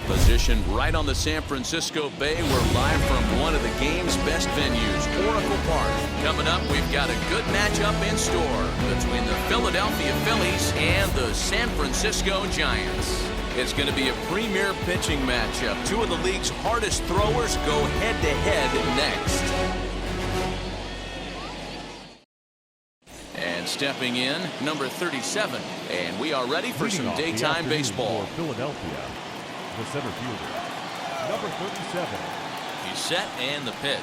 Positioned right on the San Francisco Bay, we're live from one of the game's best venues, Oracle Park. Coming up, we've got a good matchup in store between the Philadelphia Phillies and the San Francisco Giants. It's going to be a premier pitching matchup. Two of the league's hardest throwers go head-to-head next. And stepping in, number 37. And we are ready for some daytime baseball. For Philadelphia, the center fielder, number 37. He's set and the pitch.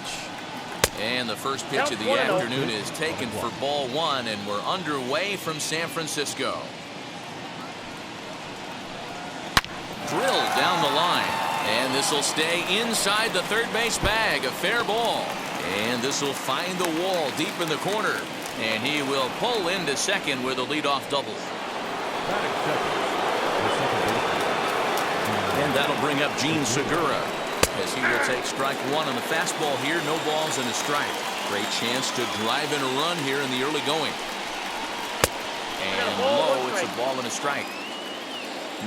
And the first pitch of the afternoon is taken for ball one, and we're underway from San Francisco. Drilled down the line, and this will stay inside the third base bag. A fair ball, and this will find the wall deep in the corner, and he will pull into second with a leadoff double. And that'll bring up Gene Segura, as he will take strike one on the fastball here. No balls and a strike. Great chance to drive in a run here in the early going. And low, it's a ball and a strike.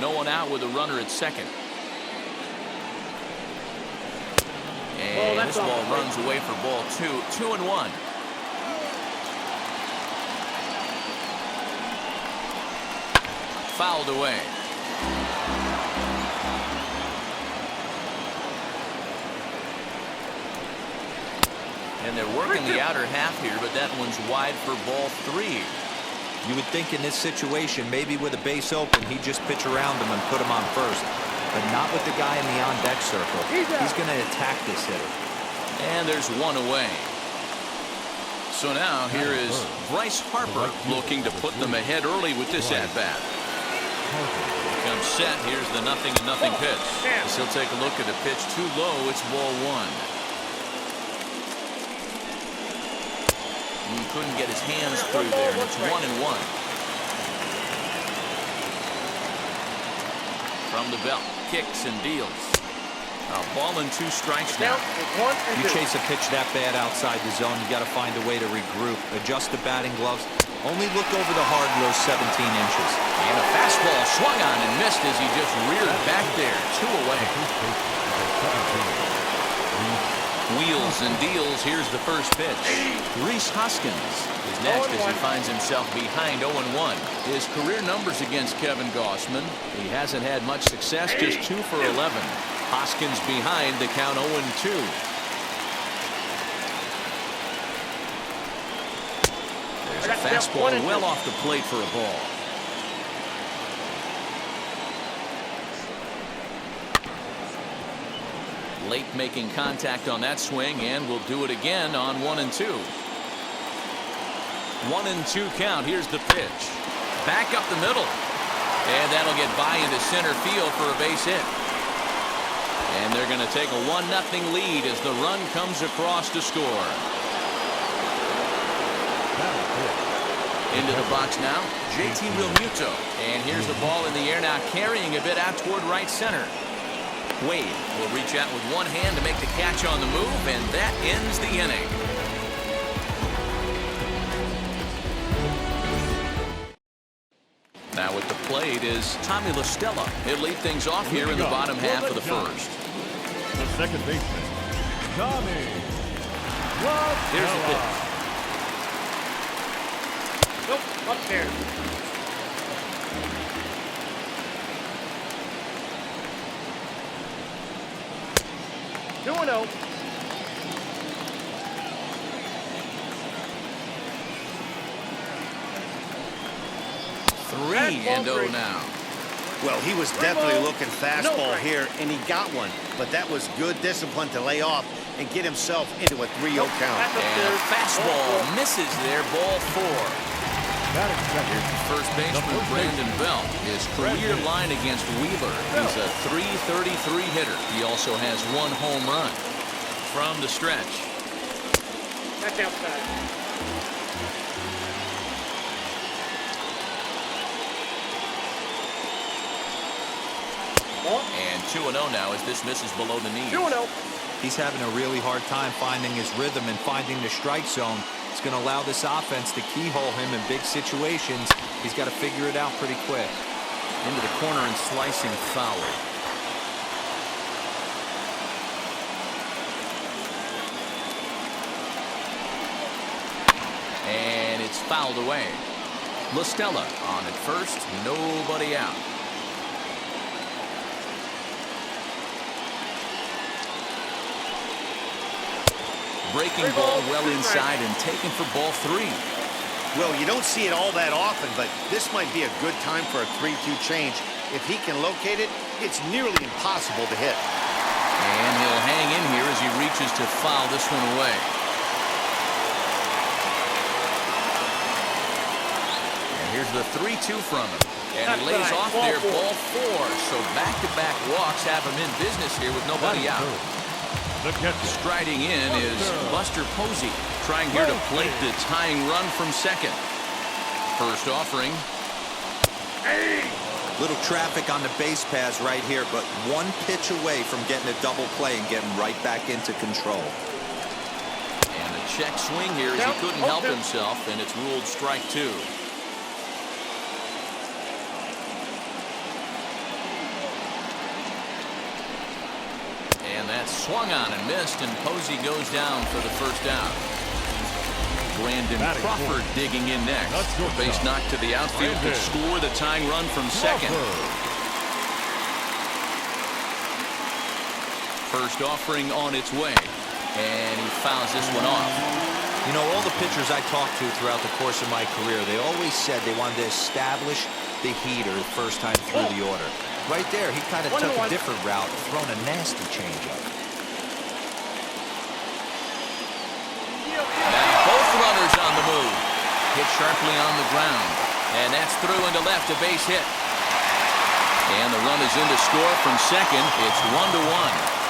No one out with a runner at second. And this ball runs away for ball two. 2-1. Fouled away. And they're working the outer half here, but that one's wide for ball three. You would think in this situation, maybe with a base open, he'd just pitch around him and put him on first. But not with the guy in the on-deck circle. He's going to attack this hitter. And there's one away. So now here is Bryce Harper looking to put them ahead early with this at-bat. Comes set. Here's the 0-0 pitch. As he'll take a look at the pitch too low. It's ball one. He couldn't get his hands through there. It's 1-1. From the belt, kicks and deals. A ball and 2 strikes now. You chase a pitch that bad outside the zone, you got to find a way to regroup, adjust the batting gloves. Only look over the hard those 17 inches. And a fastball swung on and missed as he just reared back there. 2 away. Wheels and deals. Here's the first pitch. Rhys Hoskins is next as he finds himself behind 0-1. His career numbers against Kevin Gausman. He hasn't had much success, just 2 for 11. Hoskins behind the count 0-2. There's a fastball well off the plate for a ball. Late making contact on that swing, and we'll do it again on 1-2. 1-2 count. Here's the pitch. Back up the middle. And that'll get by into center field for a base hit. And they're going to take a 1-0 lead as the run comes across to score. Into the box now, JT Realmuto. And here's the ball in the air now, carrying a bit out toward right center. Wade will reach out with one hand to make the catch on the move, and that ends the inning. Now at the plate is Tommy La Stella. He'll lead things off here in the bottom half of the first. The second baseman, Tommy La Stella. Here's the pitch. Nope, up there. Two and 0. Three and 0 now. Well, he was definitely looking fastball here, and he got one. But that was good discipline to lay off and get himself into a 3-0 count. And a fastball misses there, ball 4. Here's the first baseman, Brandon Belt. His career line against Wheeler. He's a .333 hitter. He also has 1 home run. From the stretch. That's outside. And 2-0 now as this misses below the knee. 2-0. He's having a really hard time finding his rhythm and finding the strike zone. It's going to allow this offense to keyhole him in big situations. He's got to figure it out pretty quick. Into the corner and slicing foul. fouled away. LaStella on at first, nobody out. Breaking ball well inside and taken for ball 3. Well, you don't see it all that often, but this might be a good time for a 3-2 change. If he can locate it, it's nearly impossible to hit. And he'll hang in here as he reaches to foul this one away. And here's the 3-2 from him. And he lays off there, ball 4. So back-to-back walks have him in business here with nobody out. Striding in is Buster Posey, trying here to plate the tying run from second. First offering. Little traffic on the base paths right here, but one pitch away from getting a double play and getting right back into control. And a check swing here as he couldn't help himself, and it's ruled strike 2. And that's swung on and missed, and Posey goes down for the first out. Brandon Crawford digging in next. Base knock to the outfield could score the tying run from second. First offering on its way, and he fouls this one off. You know, all the pitchers I talked to throughout the course of my career, they always said they wanted to establish the heater the first time through the order. Right there, he kind of took a different route, thrown a nasty changeup. Now both runners on the move. Hit sharply on the ground. And that's through into left, a base hit. And the run is in to score from second. It's 1-1.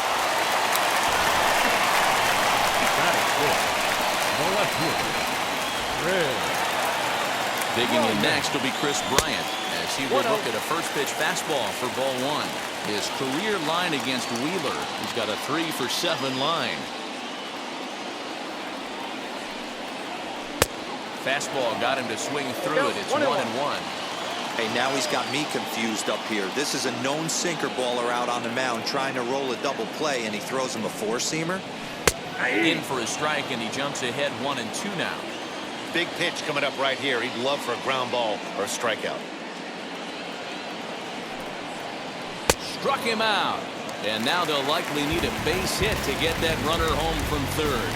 Digging in next will be Chris Bryant, as he will look at a first pitch fastball for ball 1. His career line against Wheeler. He's got a 3-for-7 line. Fastball got him to swing through it. It's 1-1. Hey, now he's got me confused up here. This is a known sinker baller out on the mound trying to roll a double play, and he throws him a four-seamer. In for a strike, and he jumps ahead 1-2 now. Big pitch coming up right here. He'd love for a ground ball or a strikeout. Struck him out. And now they'll likely need a base hit to get that runner home from third.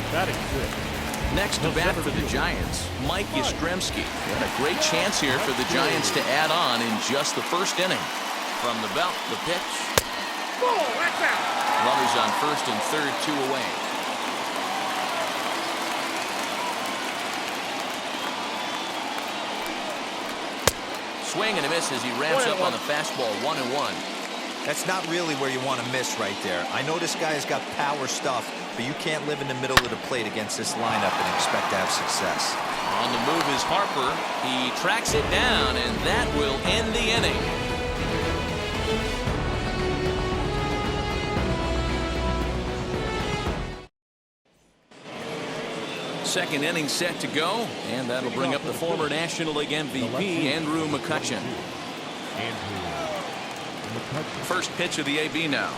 Next to bat for the Giants, Mike Yastrzemski. And a great chance here for the Giants to add on in just the first inning. From the belt, the pitch. Runners on first and third, 2 away. Swing and a miss as he ramps up on the fastball. 1-1. That's not really where you want to miss right there. I know this guy has got power stuff, but you can't live in the middle of the plate against this lineup and expect to have success. On the move is Harper. He tracks it down, and that will end the inning. Second inning set to go, and that'll bring up the former National League MVP, Andrew McCutchen. First pitch of the AB now.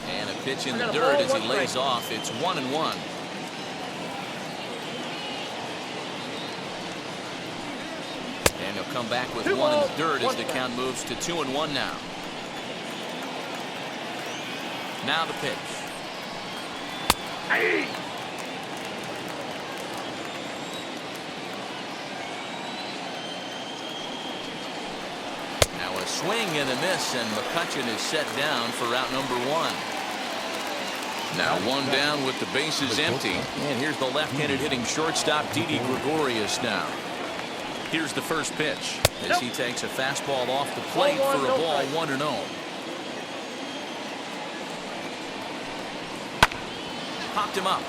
And a pitch in the dirt as he lays off. It's 1-1. And he'll come back with one in the dirt as the count moves to 2-1 now. Now the pitch. Now a swing and a miss, and McCutchen is set down for out number 1. Now one down with the bases empty. And here's the left-handed hitting shortstop Didi Gregorius now. Here's the first pitch as he takes a fastball off the plate for a ball 1-0. Popped him up.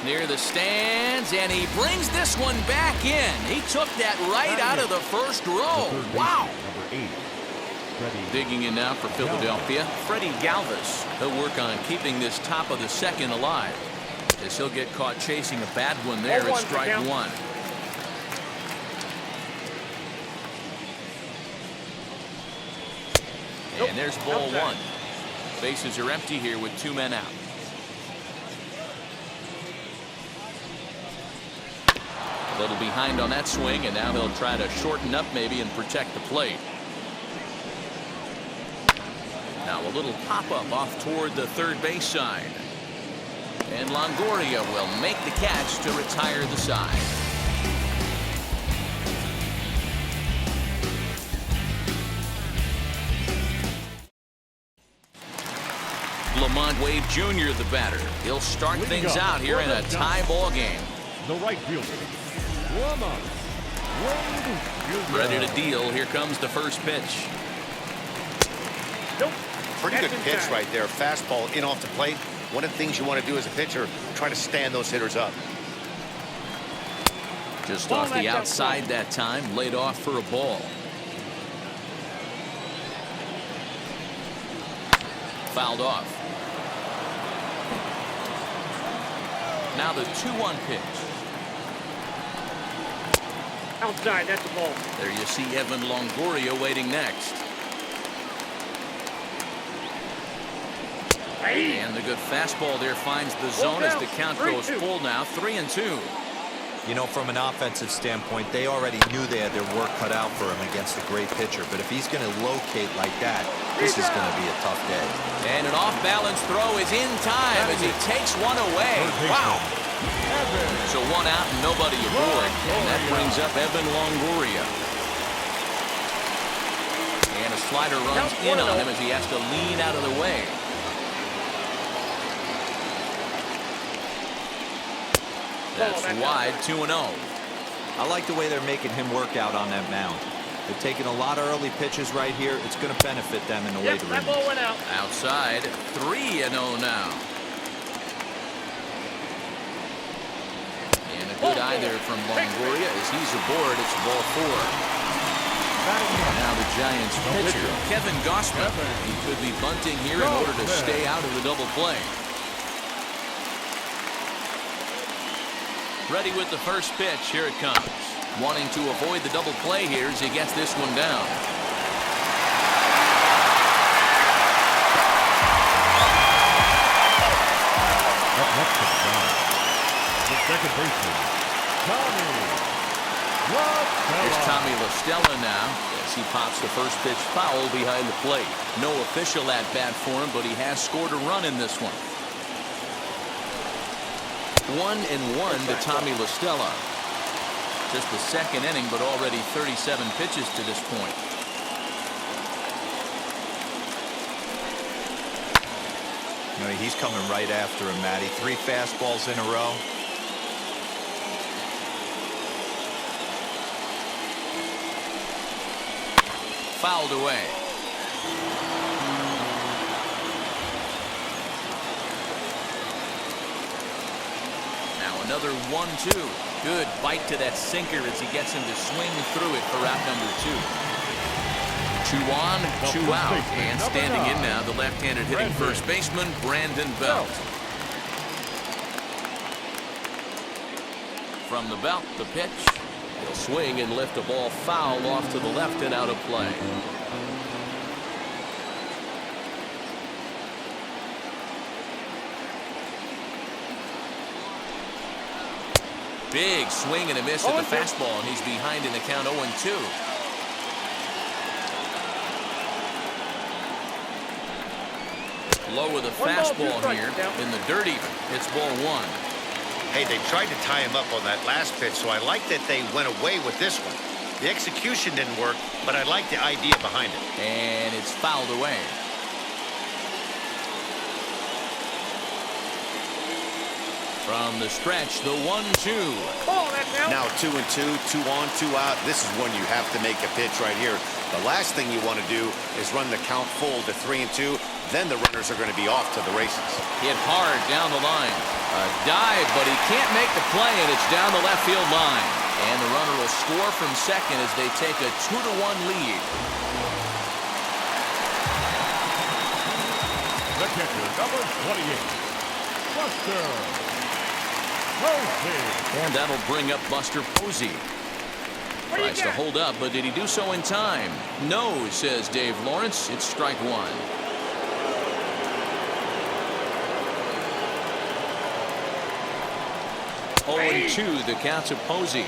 Near the stands, and he brings this one back in. He took that right out of the first row. Wow. Digging in now for Philadelphia, Freddie Galvis. He'll work on keeping this top of the second alive, as he'll get caught chasing a bad one there at strike 1. And there's ball one. Bases are empty here with 2 men out. A little behind on that swing, and now he'll try to shorten up maybe and protect the plate. Now a little pop-up off toward the third base side. And Longoria will make the catch to retire the side. Lamont Wade Jr. the batter. He'll start things out here in a tie ball game. The right fielder, Lamont Wade Jr. Ready to deal. Here comes the first pitch. Nope. Pretty good That's pitch inside. right there. Fastball in off the plate. One of the things you want to do as a pitcher, try to stand those hitters up. Just Ball off the back outside outside. that time. Laid off for a ball. Fouled off. Now the 2-1 pitch. Outside, that's a ball. There you see Evan Longoria waiting next. Hey. And the good fastball there finds the zone as the count goes 3-2. full now. 3-2. You know, from an offensive standpoint, they already knew they had their work cut out for him against a great pitcher. But if he's going to locate like that, this is going to be a tough day. And an off-balance throw is in time as he takes one away. Wow. So 1 out and nobody aboard. And that brings up Evan Longoria. And a slider runs in on him as he has to lean out of the way. That's wide. 2-0. I like the way they're making him work out on that mound. They're taking a lot of early pitches right here. It's going to benefit them in the later That innings. ball went out. Outside. 3-0 now. And a good eye there from Longoria as he's aboard. It's ball 4. Now the Giants pitcher, Kevin Gausman. He could be bunting here in order to stay out of the double play. Ready with the first pitch. Here it comes. Wanting to avoid the double play here as he gets this one down. Up next to the ground, the second baseman, Tommy LaStella. Here's Tommy LaStella now as he pops the first pitch foul behind the plate. No official at bat for him, but he has scored a run in this one. 1-1 to Tommy LaStella. Just the second inning, but already 37 pitches to this point. You know, he's coming right after him, Matty. 3 fastballs in a row. Fouled away. Another 1-2. Good bite to that sinker as he gets him to swing through it for out number 2. 2 on, 2 out. And standing in now, the left-handed hitting first baseman, Brandon Belt. From the belt, the pitch. He'll swing and lift a ball foul off to the left and out of play. Big swing and a miss at the fastball, and he's behind in the count 0-2. Low with a fastball here in the dirt even. It's ball 1. Hey, they tried to tie him up on that last pitch, so I like that they went away with this one. The execution didn't work, but I like the idea behind it. And it's fouled away. From the stretch, the 1-2. Oh, that's out. Now 2-2, 2 on, 2 out. This is when you have to make a pitch right here. The last thing you want to do is run the count full to 3-2. Then the runners are going to be off to the races. Hit hard down the line. A dive, but he can't make the play, and it's down the left field line. And the runner will score from second as they take a 2-1 lead. The catcher, number 28, Buster Posey. And that'll bring up Buster Posey. Tries to hold up, but did he do so in time? No, says Dave Lawrence. It's strike one. Hey. 0-2, the count to Posey.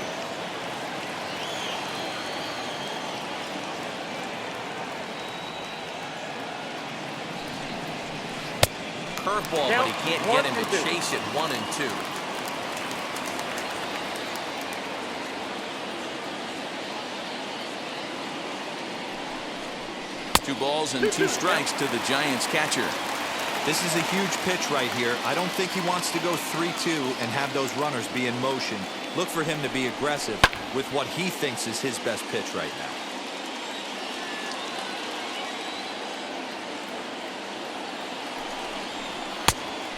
Curveball, but he can't get him to chase it. 1-2. Two balls and two strikes to the Giants catcher. This is a huge pitch right here. I don't think he wants to go 3-2 and have those runners be in motion. Look for him to be aggressive with what he thinks is his best pitch right now.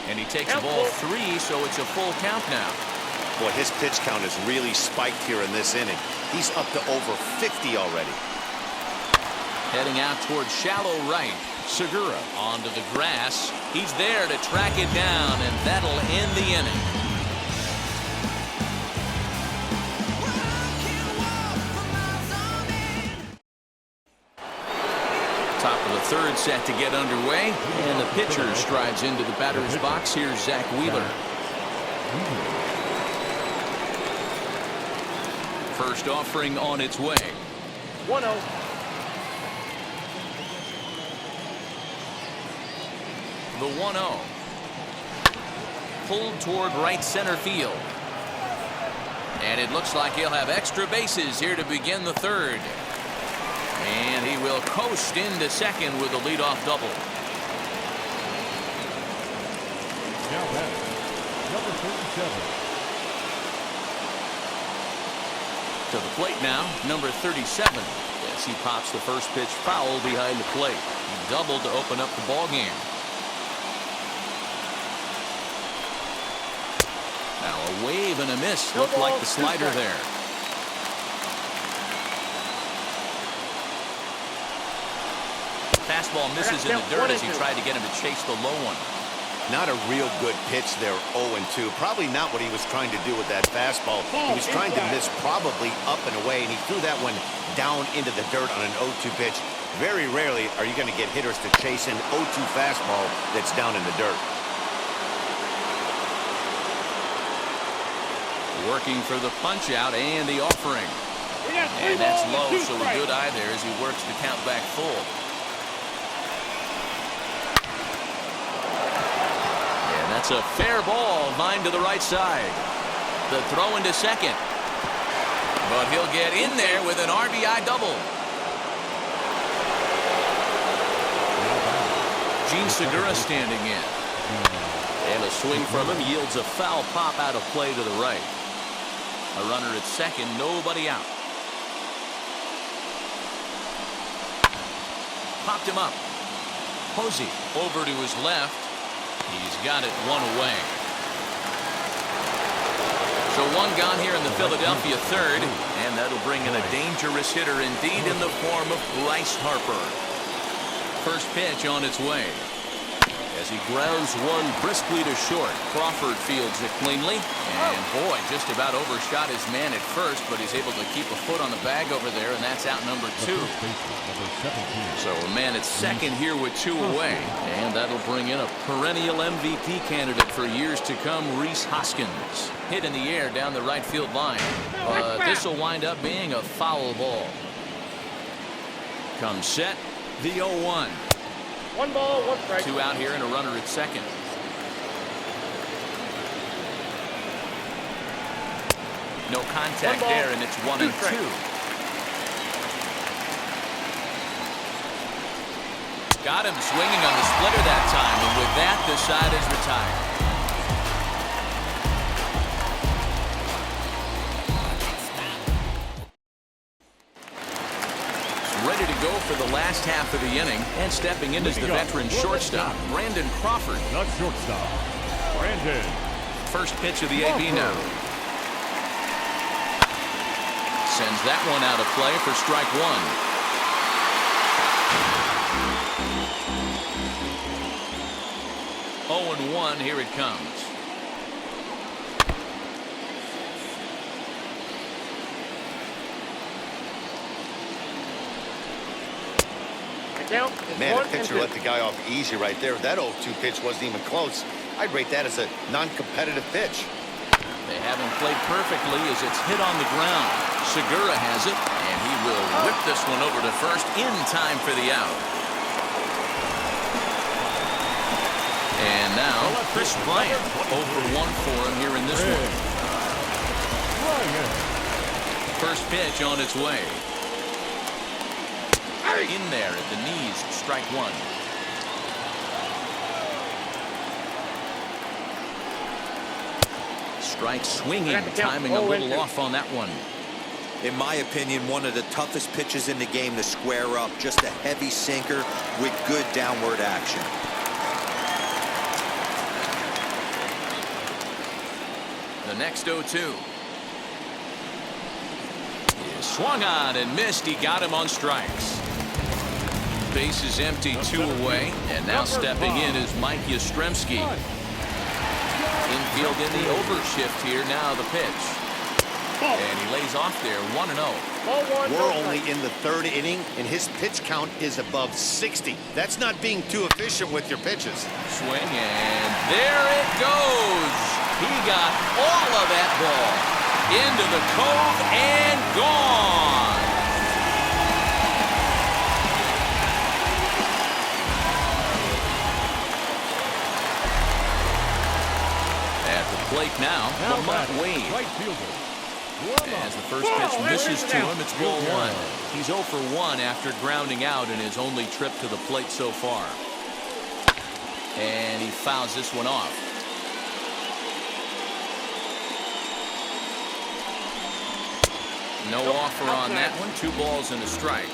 And he takes ball 3, so it's a full count now. Boy, his pitch count has really spiked here in this inning. He's up to over 50 already. Heading out towards shallow right. Segura onto the grass. He's there to track it down, and that'll end the inning. Top of the third set to get underway, and the pitcher strides into the batter's box. Here's Zach Wheeler. First offering on its way. 1-0. The 1-0. Pulled toward right center field. And it looks like he'll have extra bases here to begin the third. And he will coast into second with a leadoff double. Now batting, number 37. To the plate now, number 37. As he pops the first pitch foul behind the plate. He doubled to open up the ball game. Now a wave and a miss. Looked like the slider there. Fastball misses in the dirt as he tried to get him to chase the low one. Not a real good pitch there, 0-2. Probably not what he was trying to do with that fastball. He was trying to miss probably up and away, and he threw that one down into the dirt on an 0-2 pitch. Very rarely are you going to get hitters to chase an 0-2 fastball that's down in the dirt. Working for the punch out and the offering. And that's low, so a good eye there as he works the count back full. And that's a fair ball, line to the right side. The throw into second. But he'll get in there with an RBI double. Gene Segura standing in. And a swing from him yields a foul pop out of play to the right. A runner at second, nobody out. Popped him up. Posey over to his left. He's got it one away. So one gone here in the Philadelphia third, and that'll bring in a dangerous hitter indeed in the form of Bryce Harper. First pitch on its way. As he grounds one briskly to short, Crawford fields it cleanly. And boy, just about overshot his man at first, but he's able to keep a foot on the bag over there, and that's out number 2. So a man at second here with 2 away. And that'll bring in a perennial MVP candidate for years to come, Rhys Hoskins. Hit in the air down the right field line. This will wind up being a foul ball. Comes set, the 0-1. 1 ball, 1 strike. 2 out here and a runner at second. No contact there, and it's 1-2. Got him swinging on the splitter that time, and with that, the side is retired. Ready to go for the last half of the inning, and stepping in is the veteran shortstop, Brandon Crawford. Not shortstop, Brandon. First pitch of the AB now. Sends that one out of play for strike 1. 0-1, here it comes. Count is Man, 1 the and pitcher 2. let the guy off easy right there. That 0-2 pitch wasn't even close. I'd rate that as a non-competitive pitch. They haven't played perfectly as it's hit on the ground. Segura has it, and he will whip this one over to first in time for the out. And now, Chris Bryant, 0 for 1 for him here in this one. First pitch on its way. In there at the knees, strike one. Strike swinging, timing a little off on that one. In my opinion, one of the toughest pitches in the game to square up. Just a heavy sinker with good downward action. The next 0-2. He swung on and missed. He got him on strikes. Base is empty, 2 away, and now stepping in is Mike Yastrzemski. Infield in the overshift here. Now the pitch, and he lays off there, 1-0. We're only in the 3rd inning, and his pitch count is above 60. That's not being too efficient with your pitches. Swing, and there it goes. He got all of that ball into the cove and gone. At the plate now, Lamont Wade. Right fielder. As the first pitch misses to him, it's ball 1. He's 0 for 1 after grounding out in his only trip to the plate so far. And he fouls this one off. No offer on that one. 2 balls and a strike.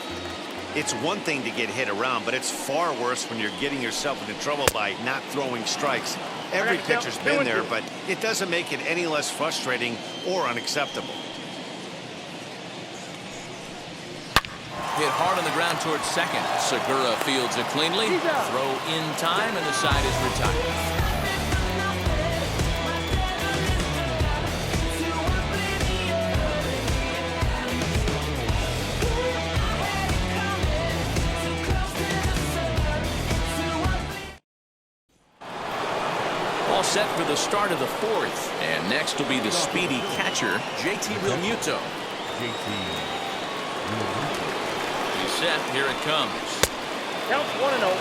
It's one thing to get hit around, but it's far worse when you're getting yourself into trouble by not throwing strikes. Every pitcher's been there, but it doesn't make it any less frustrating or unacceptable. Hit hard on the ground towards second. Segura fields it cleanly. Throw in time, and the side is retired. All set for the start of the 4th. And next will be the speedy catcher, JT Realmuto. He's set. Here it comes. Count 1-0.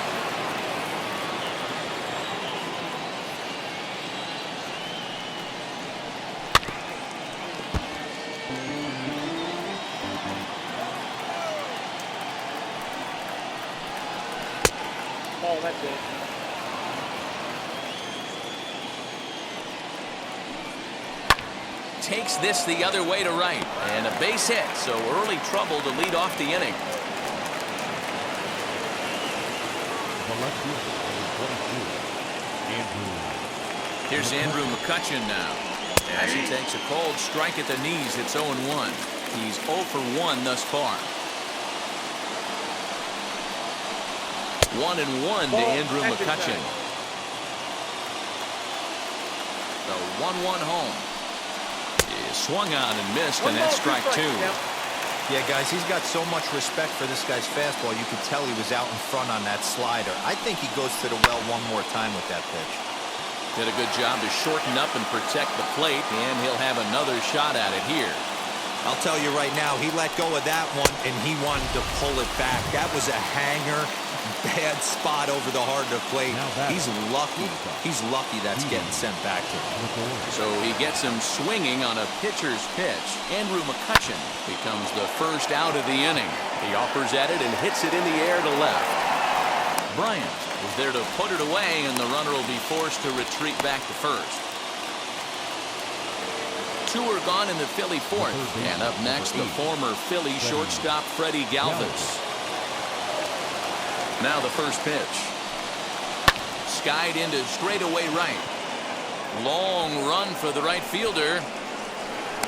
Ball, that's it. Takes this the other way to right, and a base hit, so early trouble to lead off the inning. The left fielder, number 22, Andrew. Here's Andrew McCutchen now. As he takes a cold strike at the knees, it's 0-1. He's 0 for 1 thus far. 1-1 to Andrew McCutchen. The 1-1 home. Swung on and missed, and that's strike 2. Yeah, guys, he's got so much respect for this guy's fastball. You could tell he was out in front on that slider. I think he goes to the well one more time with that pitch. Did a good job to shorten up and protect the plate, and he'll have another shot at it here. I'll tell you right now, he let go of that one, and he wanted to pull it back. That was a hanger, bad spot over the heart of the plate. He's lucky. He's lucky that's getting sent back to him. So he gets him swinging on a pitcher's pitch. Andrew McCutchen becomes the first out of the inning. He offers at it and hits it in the air to left. Bryant is there to put it away, and the runner will be forced to retreat back to first. 2 are gone in the Philly 4th. And up next, the former Philly shortstop Freddie Galvis. Now the first pitch. Skied into straightaway right. Long run for the right fielder.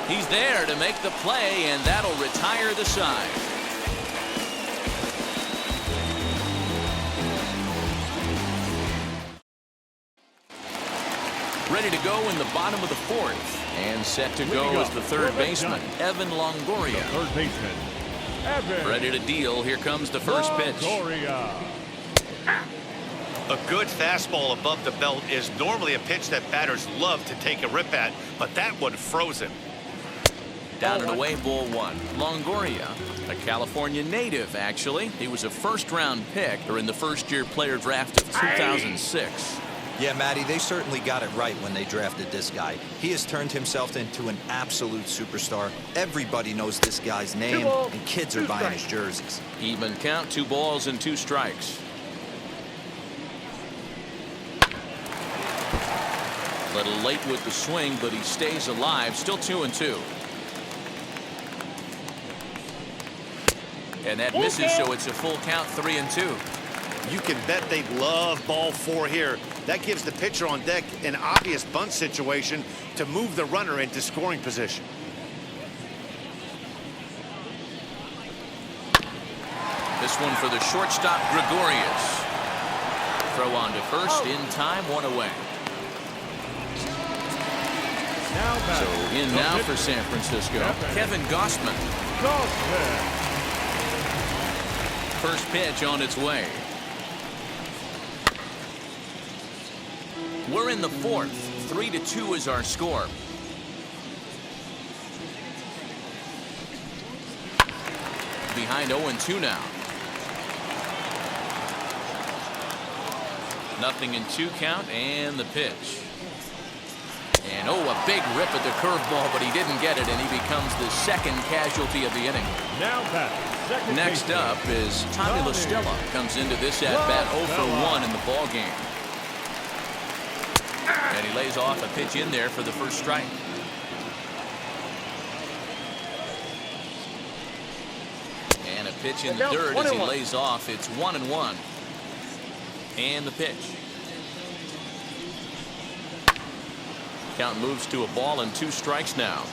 He's there to make the play, and that'll retire the side. Ready to go in the bottom of the 4th. And set to go as the third baseman, Evan Longoria. Third baseman, Ready to deal. Here comes the first pitch. Longoria. A good fastball above the belt is normally a pitch that batters love to take a rip at, but that one froze him. Down and away, ball one. Longoria, a California native, actually. He was a first-round pick during the first-year player draft of 2006. Yeah, Matty, they certainly got it right when they drafted this guy. He has turned himself into an absolute superstar. Everybody knows this guy's name, and kids are buying his jerseys. Even count, 2 balls and 2 strikes. A little late with the swing, but he stays alive. Still 2-2. And that misses, so it's a full count, 3-2. You can bet they love ball 4 here. That gives the pitcher on deck an obvious bunt situation to move the runner into scoring position. This one for the shortstop, Gregorius. Throw on to first, in time, 1 away. So in now for San Francisco, Kevin Gausman. First pitch on its way. We're in the 4th. 3-2 is our score. Behind 0-2 now. Nothing in 2 count, and the pitch. And oh, a big rip at the curveball, but he didn't get it, and he becomes the second casualty of the inning. Now Next up is Tommy La Stella. Comes into this at-bat 0 for 1 in the ball game. And he lays off a pitch in there for the first strike. And a pitch in the dirt as he lays off. It's 1-1. And the pitch. Count moves to a ball and 2 strikes now.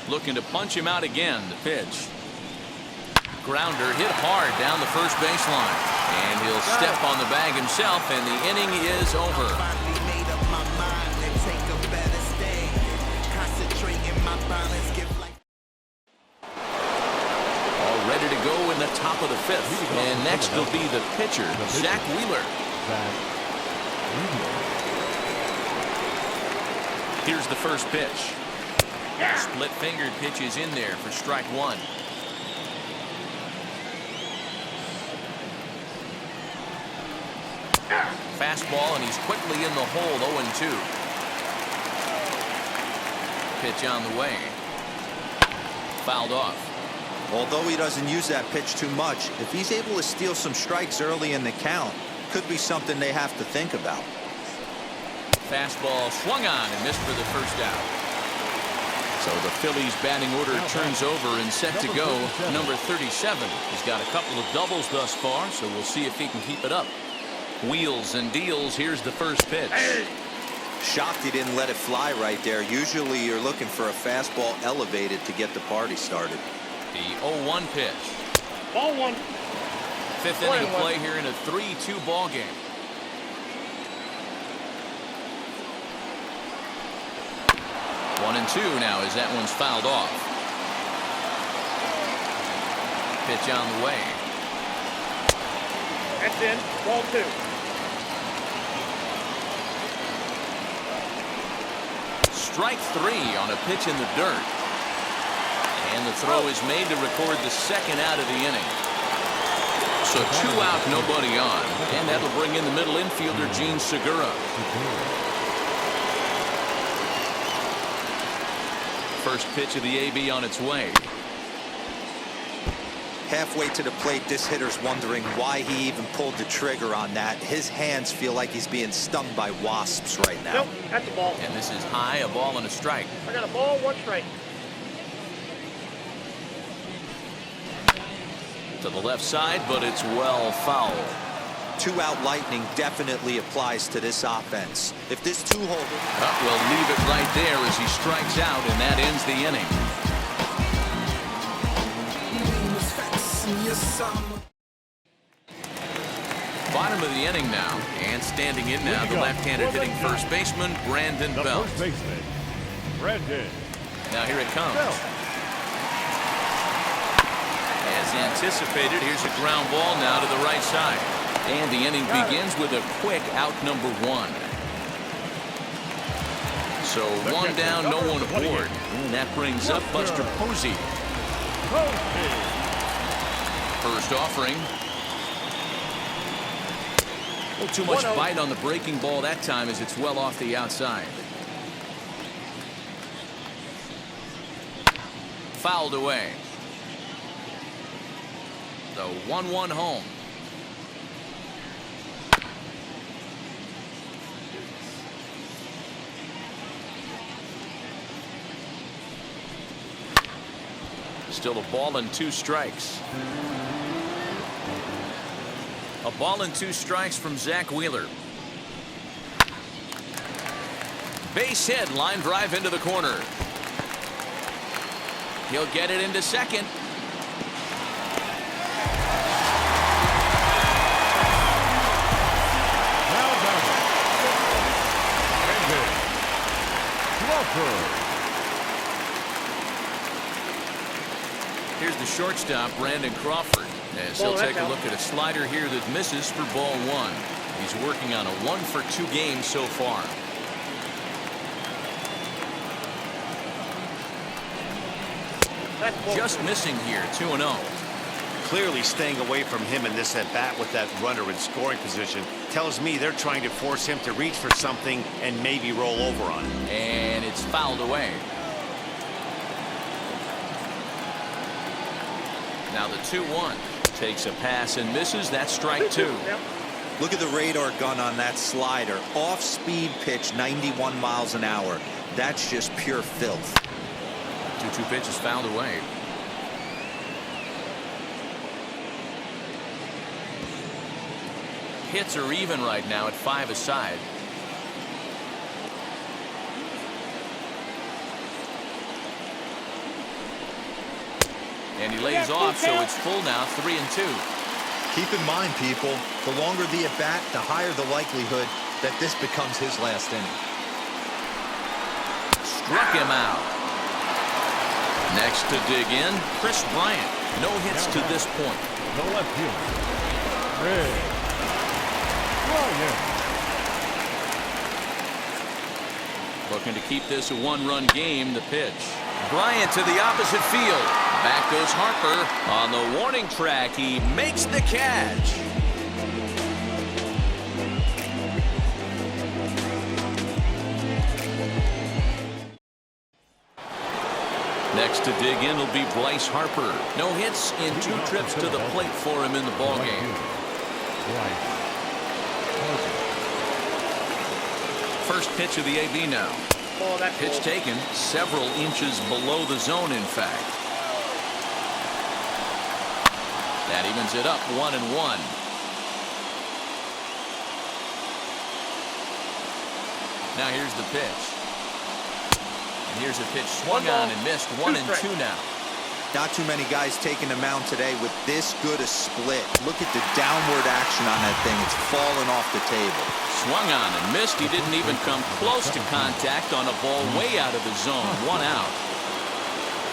Looking to punch him out again. The pitch. Grounder hit hard down the first baseline. And he'll step on the bag himself, and the inning is over. All ready to go in the top of the 5th. And next will be the pitcher, Zach Wheeler. Here's the first pitch. Split-fingered pitch is in there for strike 1. Fastball, and he's quickly in the hole, 0-2. Pitch on the way. Fouled off. Although he doesn't use that pitch too much, if he's able to steal some strikes early in the count, could be something they have to think about. Fastball swung on and missed for the first out. So the Phillies batting order turns over and set to go. Number 37. He's got a couple of doubles thus far, so we'll see if he can keep it up. Wheels and deals. Here's the first pitch. Shocked he didn't let it fly right there. Usually you're looking for a fastball elevated to get the party started. The 0-1 pitch. Ball 1. 5th inning of play here in a 3-2 ball game. One and 2 now as that one's fouled off. Pitch on the way. That's in. Ball 2. Strike 3 on a pitch in the dirt. And the throw is made to record the second out of the inning. So 2 out, nobody on. And that'll bring in the middle infielder, Gene Segura. First pitch of the AB on its way. Halfway to the plate, this hitter's wondering why he even pulled the trigger on that. His hands feel like he's being stung by wasps right now. Nope, that's a ball. And this is high, a ball and a strike. I got a ball, 1 strike. To the left side, but it's well fouled. 2-out lightning definitely applies to this offense. If this 2-hole... We'll leave it right there as he strikes out, and that ends the inning. Bottom of the inning now, and standing in now, the left-handed hitting first baseman, Brandon Belt. First baseman, Brandon. Now here it comes. anticipated. Here's a ground ball now to the right side. And the inning begins with a quick out number 1. So 1 down, no one aboard. And that brings up Buster Posey. First offering. A little too much bite on the breaking ball that time as it's well off the outside. Fouled away. The 1-1 home. Still a ball and 2 strikes. A ball and 2 strikes from Zach Wheeler. Base hit, line drive into the corner. He'll get it into second. Here's the shortstop, Brandon Crawford, as he'll take a look at a slider here that misses for ball 1. He's working on a 1-for-2 game so far. Just missing here, 2-0. Clearly staying away from him in this at-bat with that runner in scoring position tells me they're trying to force him to reach for something and maybe roll over on it. And it's fouled away. Now the 2-1 takes a pass and misses. That's strike 2. Look at the radar gun on that slider. Off-speed pitch, 91 miles an hour. That's just pure filth. 2-2 pitch is fouled away. Hits are even right now at 5 aside. And he lays off, so it's full now, 3-2. Keep in mind, people, the longer the at-bat, the higher the likelihood that this becomes his last inning. Struck him out. Next to dig in, Chris Bryant. No hits to this point. The left fielder, Red Bryant. Looking to keep this a 1-run game. The pitch. Bryant to the opposite field. Back goes Harper on the warning track. He makes the catch. Next to dig in will be Bryce Harper. No hits in 2 trips to the plate for him in the ballgame. First pitch of the AB now. Pitch taken several inches below the zone, in fact. That evens it up 1-1. Now here's the pitch. And here's a pitch swung on and missed. 1-2 now. Not too many guys taking the mound today with this good a split. Look at the downward action on that thing. It's falling off the table. Swung on and missed. He didn't even come close to contact on a ball way out of the zone. 1 out.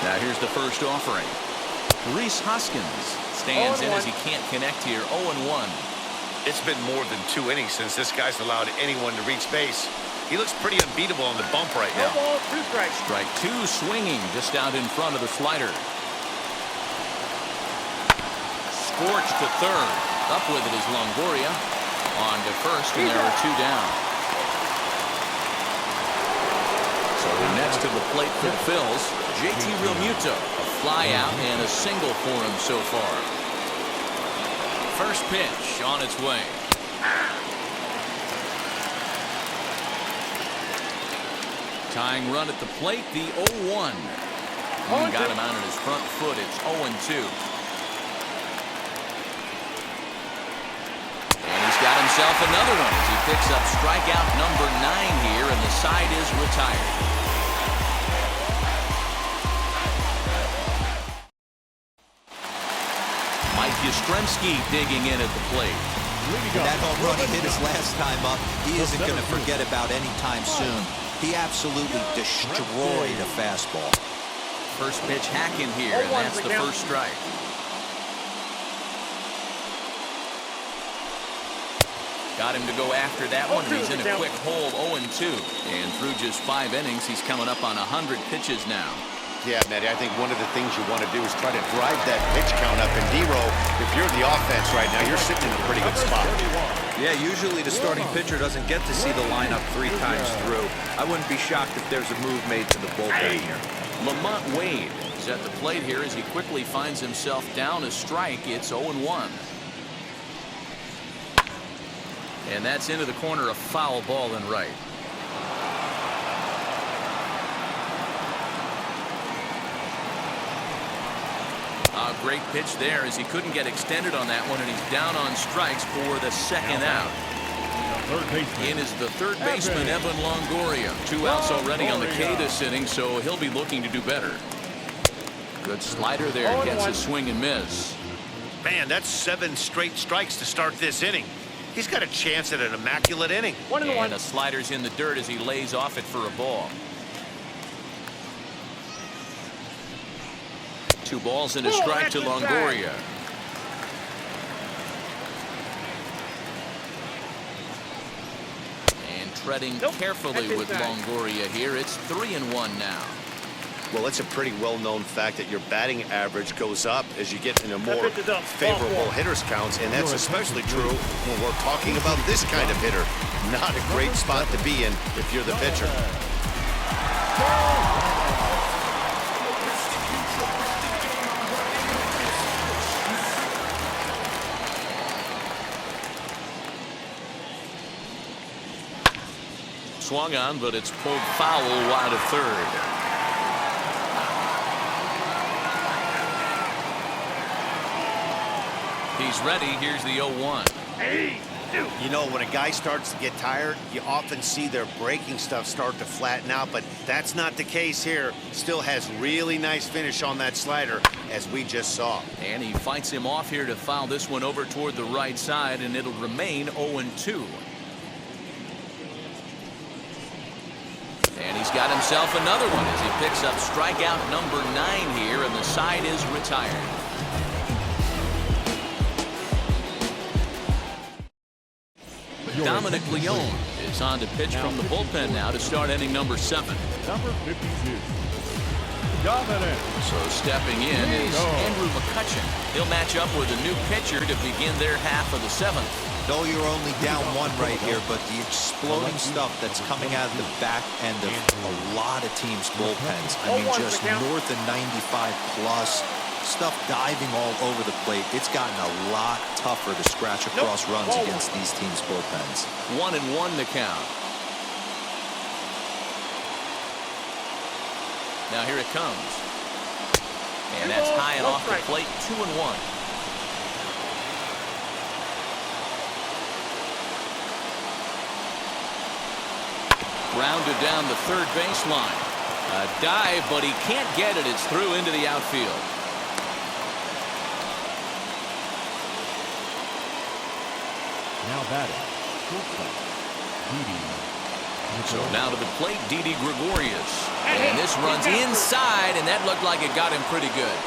Now here's the first offering. Rhys Hoskins stands in as he can't connect here. 0-1. It's been more than 2 innings since this guy's allowed anyone to reach base. He looks pretty unbeatable on the bump right now. Strike 2 swinging just out in front of the slider. Scorched to third. Up with it is Longoria. On to first, and there are 2 down. So next to the plate for the Phils, JT Realmuto. A fly out and a single for him so far. First pitch on its way. Tying run at the plate, the 0-1. Got him out on his front foot. It's 0-2. Got himself another one as he picks up strikeout number 9 here, and the side is retired. Mike Yastrzemski digging in at the plate. That home run he hit his last time up, he isn't going to forget about anytime soon. He absolutely destroyed a fastball. First pitch hacking here, and that's the first strike. Got him to go after that one, and he's in a quick hole, 0-2. And through just 5 innings, he's coming up on 100 pitches now. Yeah, Matty, I think one of the things you want to do is try to drive that pitch count up. And D-Row, if you're the offense right now, you're sitting in a pretty good spot. Yeah, usually the starting pitcher doesn't get to see the lineup 3 times through. I wouldn't be shocked if there's a move made to the bullpen here. Lamont Wade is at the plate here as he quickly finds himself down a strike. It's 0-1. And that's into the corner, a foul ball and right. A great pitch there as he couldn't get extended on that one, and he's down on strikes for the second out. In is the third baseman, Evan Longoria. 2 outs already on the K this inning, so he'll be looking to do better. Good slider there, gets a swing and miss. Man, that's 7 straight strikes to start this inning. He's got a chance at an immaculate inning. And the slider's in the dirt as he lays off it for a ball. 2 balls and a strike to Longoria. And treading carefully with Longoria here. It's 3-1 now. Well, it's a pretty well-known fact that your batting average goes up as you get in a more favorable hitters counts, and that's especially true when we're talking about this kind of hitter. Not a great spot to be in if you're the pitcher. Swung on, but it's pulled foul wide of third. He's ready. Here's the 0-1. You know, when a guy starts to get tired, you often see their breaking stuff start to flatten out, but that's not the case here. Still has really nice finish on that slider, as we just saw. And he fights him off here to foul this one over toward the right side, and it'll remain 0-2. And he's got himself another one as he picks up strikeout number 9 here, and the side is retired. Dominic Leone is on to pitch from the bullpen now to start inning number 7. Number 52, Dominic. So stepping in is Andrew McCutcheon. He'll match up with a new pitcher to begin their half of the 7th. No, you're only down 1 right here, but the exploding stuff that's coming out of the back end of a lot of teams' bullpens. I mean, just north of 95 plus. Stuff diving all over the plate. It's gotten a lot tougher to scratch across runs against these teams' bullpens. 1-1 to count. Now here it comes. And that's high and off the plate. 2-1. Grounded down the third baseline. A dive, but he can't get it. It's through into the outfield. Now batting, shortstop, Didi. So now to the plate, Didi Gregorius. And this runs inside, and that looked like it got him pretty good.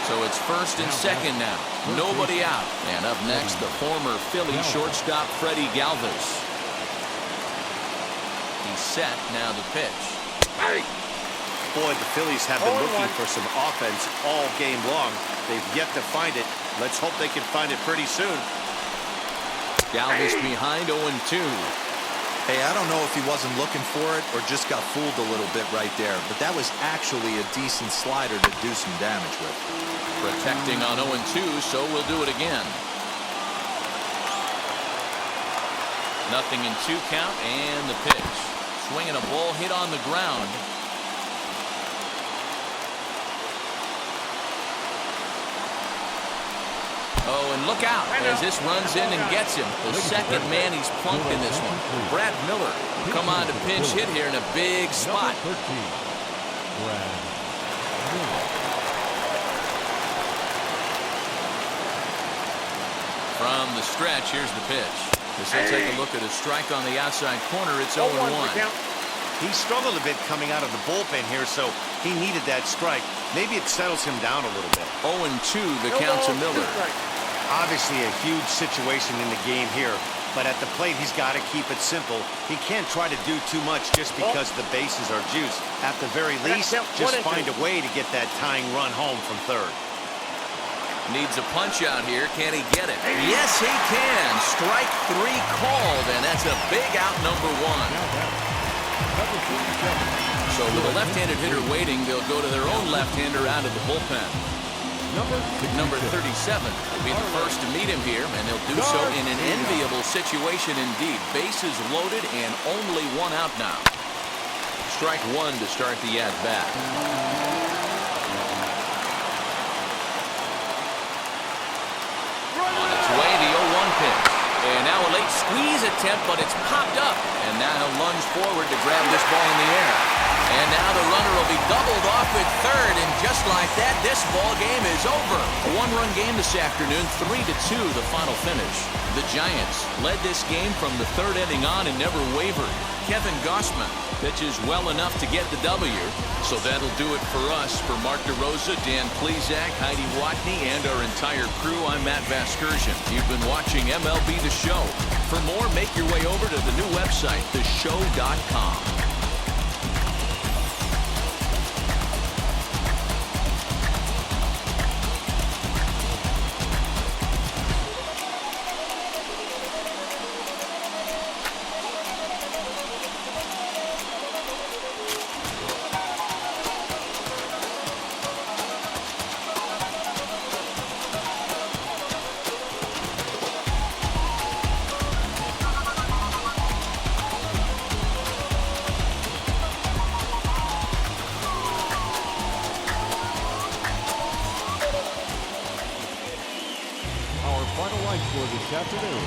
So it's first and second now. Nobody out. And up next, the former Philly shortstop, Freddie Galvis. He's set, now the pitch. Boy, the Phillies have been looking for some offense all game long. They've yet to find it. Let's hope they can find it pretty soon. Galvis behind 0-2. Hey, I don't know if he wasn't looking for it or just got fooled a little bit right there, but that was actually a decent slider to do some damage with. Protecting on 0-2, so we'll do it again. Nothing in 2 count, and the pitch. Swinging a ball hit on the ground. Oh, and look out as this runs in and gets him. The second man he's plunked in this one. Brad Miller will come on to pinch hit here in a big spot. Number 13, Brad Miller. From the stretch, here's the pitch. This will take a look at a strike on the outside corner. It's 0-1. He struggled a bit coming out of the bullpen here, so he needed that strike. Maybe it settles him down a little bit. 0-2 the count to Miller. Obviously a huge situation in the game here, but at the plate he's got to keep it simple. He can't try to do too much just because the bases are juiced. At the very least, just find a way to get that tying run home from third. Needs a punch out here. Can he get it? Yes, he can. Strike 3 called, and that's a big out, number 1. Number 47. So with a left-handed hitter waiting, they'll go to their own left-hander out of the bullpen. Number 37 will be the first to meet him here, and they'll do so in an enviable situation indeed. Bases loaded and only 1 out now. Strike 1 to start the at-bat. On its way, the 0-1 pitch. And now a late squeeze attempt, but it's popped up. And now he'll lunge forward to grab this ball in the air. And now the runner will be doubled off at third, and just like that, this ball game is over. A 1-run game this afternoon, 3-2 the final finish. The Giants led this game from the 3rd inning on and never wavered. Kevin Gossman pitches well enough to get the W. So that'll do it for us. For Mark DeRosa, Dan Plezak, Heidi Watney, and our entire crew, I'm Matt Vasgersian. You've been watching MLB The Show. For more, make your way over to the new website, theshow.com. Final line score this afternoon.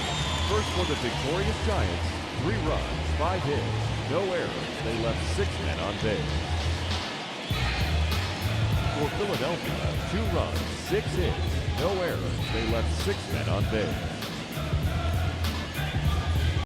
First for the victorious Giants, 3 runs, 5 hits, no errors. They left 6 men on base. For Philadelphia, 2 runs, 6 hits, no errors. They left 6 men on base.